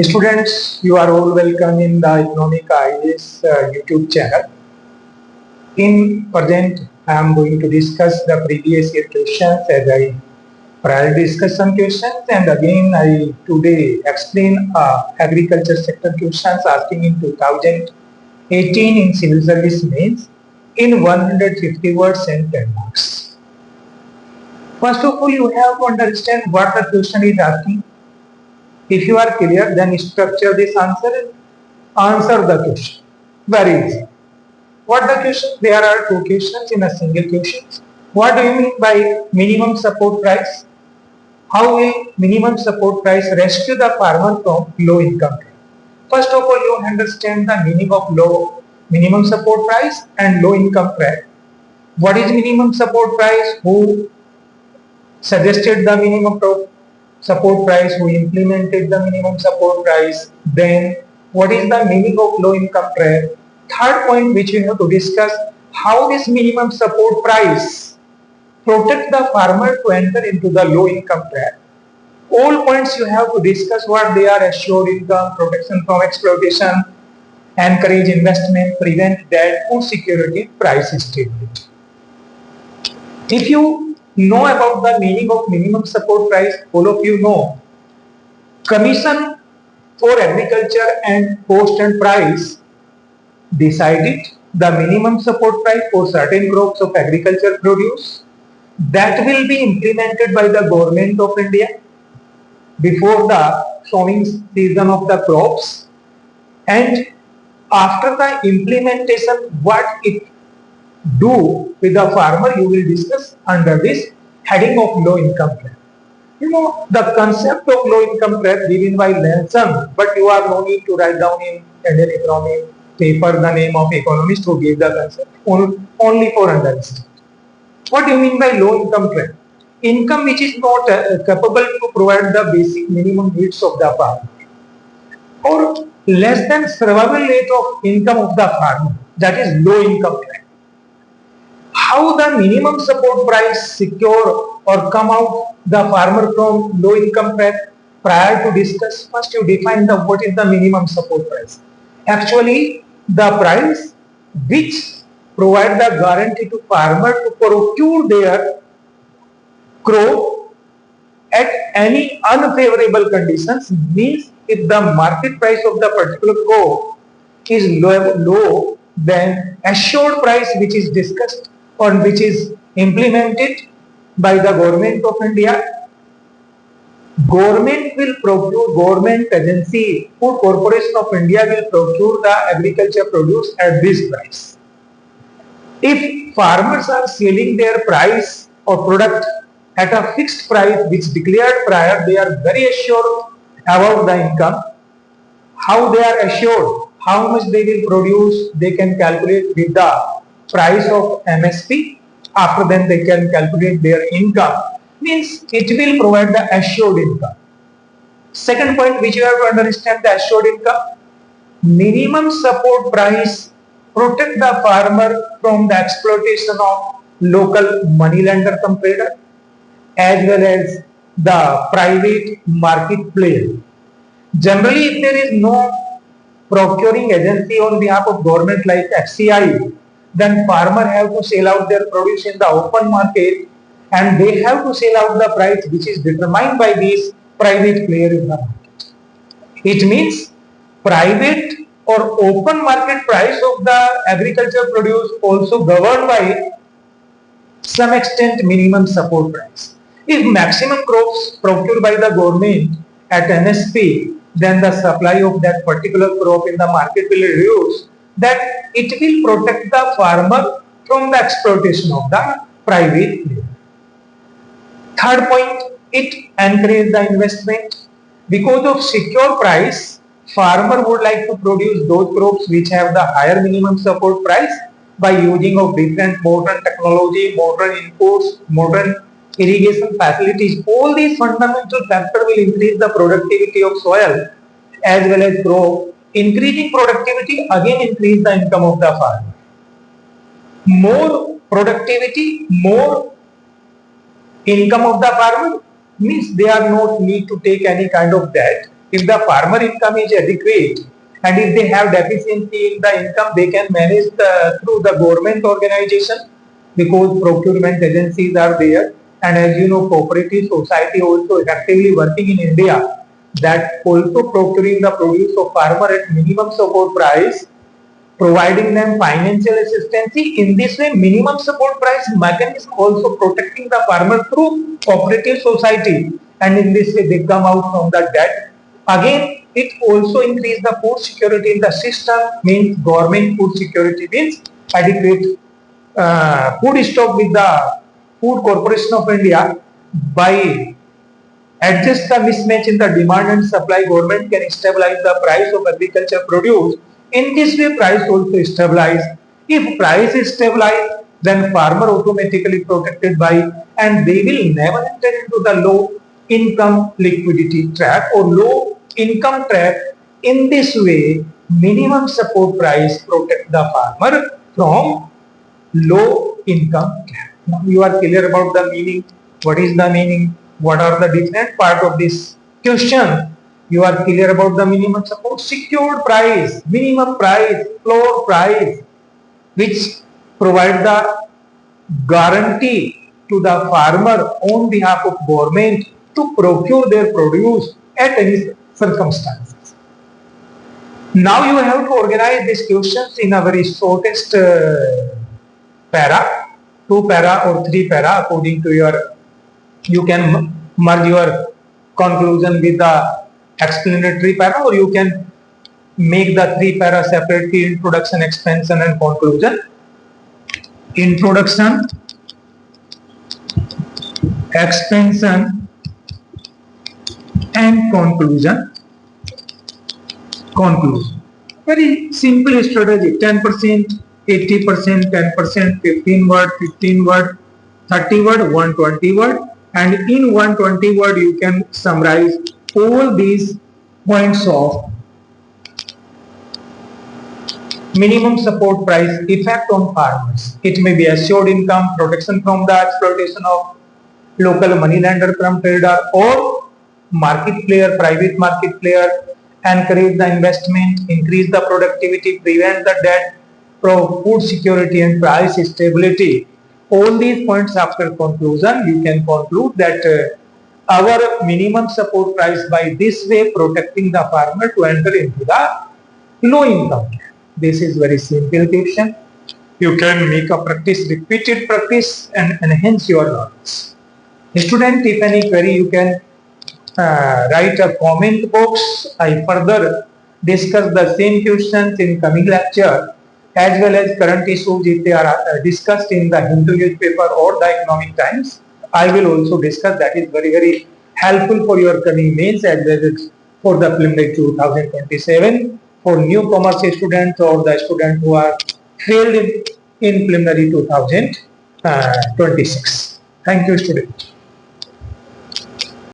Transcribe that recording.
Students, you are all welcome in the Economic IAS YouTube channel. In present, I am going to discuss the previous year questions as I prior discuss some questions, and again I today explain agriculture sector questions asking in 2018 in civil service mains in 150 words and 10 marks. First of all, you have to understand what the question is asking. If you are clear, then structure this answer and answer the question. Very easy. What the question? There are two questions in a single question. What do you mean by minimum support price? How will minimum support price rescue the farmer from low income? First of all, you understand the meaning of low minimum support price and low income price. What is minimum support price? Who suggested the minimum support price? Who implemented the minimum support price? Then what is the meaning of low income price? Third point which we have to discuss, how this minimum support price protect the farmer to enter into the low income trap. All points you have to discuss what they are: assured income, protection from exploitation, encourage investment, prevent debt, food security, price stability. If you know about the meaning of minimum support price, all of you know Commission for Agriculture and Cost and Price decided the minimum support price for certain crops of agriculture produce that will be implemented by the government of India before the sowing season of the crops, and after the implementation what it do with the farmer you will discuss under this heading of low income trap. You know the concept of low income trap given by Lanson, but you are no need to write down in Indian economy paper the name of economist who gave the concept, only for understanding. What do you mean by low income trap? Income which is not capable to provide the basic minimum needs of the farmer, or less than survival rate of income of the farmer, that is low income trap. How the minimum support price secure or come out the farmer from low income trap? Prior to discuss, first you define the what is the minimum support price. Actually, the price which provide the guarantee to farmer to procure their crop at any unfavorable conditions, means if the market price of the particular crop is low then assured price which is discussed or which is implemented by the government of India, government will procure, government agency, Food Corporation of India will procure the agriculture produce at this price. If farmers are selling their price or product at a fixed price which declared prior, they are very assured about the income. How they are assured? How much they will produce? They can calculate with the price of MSP. After then they can calculate their income. Means it will provide the assured income. Second point which you have to understand, the assured income. Minimum support price protect the farmer from the exploitation of local money lender competitor as well as the private market player. Generally, if there is no procuring agency on behalf of government like FCI, then farmer have to sell out their produce in the open market, and they have to sell out the price which is determined by these private player in the market. It means private or open market price of the agriculture produce also governed by some extent minimum support price. If maximum crops procured by the government at MSP, then the supply of that particular crop in the market will reduce, that it will protect the farmer from the exploitation of the private player. Third point, it encourages the investment. Because of secure price, farmer would like to produce those crops which have the higher minimum support price by using of different modern technology, modern inputs, modern irrigation facilities. All these fundamental factors will increase the productivity of soil as well as crop. Increasing productivity again increase the income of the farmer. More productivity, more income of the farmer means they are not need to take any kind of debt. If the farmer income is adequate and if they have deficiency in the income, they can manage through the government organization, because procurement agencies are there. And as you know, cooperative society also effectively working in India, that also procuring the produce of farmer at minimum support price, providing them financial assistance. In this way, minimum support price mechanism also protecting the farmer through cooperative society, and in this way they come out from the debt. Again, it also increase the food security in the system, means government food security means adequate food stock with the Food Corporation of India. By adjust the mismatch in the demand and supply, government can stabilize the price of agriculture produce. In this way, price also stabilize. If price is stabilized, then farmer automatically protected by, and they will never enter into the low income liquidity trap or low income trap. In this way, minimum support price protect the farmer from low income trap. Now you are clear about the meaning. What is the meaning? What are the different part of this question? You are clear about the minimum support, secured price, minimum price, floor price, which provide the guarantee to the farmer on behalf of government to procure their produce at any circumstances. Now you have to organize these questions in a very shortest para, two para or three para according to your, you can merge your conclusion with the explanatory para, or you can make the three para separately: introduction, expansion and conclusion. Introduction, expansion and conclusion. Very simple strategy: 10%, 80%, 10%, 15 word, 30 word, 120 word, and in 120 word you can summarize all these points of minimum support price effect on farmers. It may be assured income, protection from the exploitation of local money lender from trader, or market player, private market player, encourage the investment, increase the productivity, prevent the debt, food security and price stability. All these points after conclusion, you can conclude that our minimum support price by this way protecting the farmer to enter into the low income. This is very simple question. You can make a practice, repeated practice, and enhance your knowledge. Student, if any query, you can write a comment box. I further discuss the same questions in coming lecture, as well as current issues if they are discussed in the Hindu newspaper or the Economic Times. I will also discuss. That is very helpful for your coming mains as well as for the preliminary 2027 for newcomers students or the students who are failed in preliminary 2026. Thank you, students.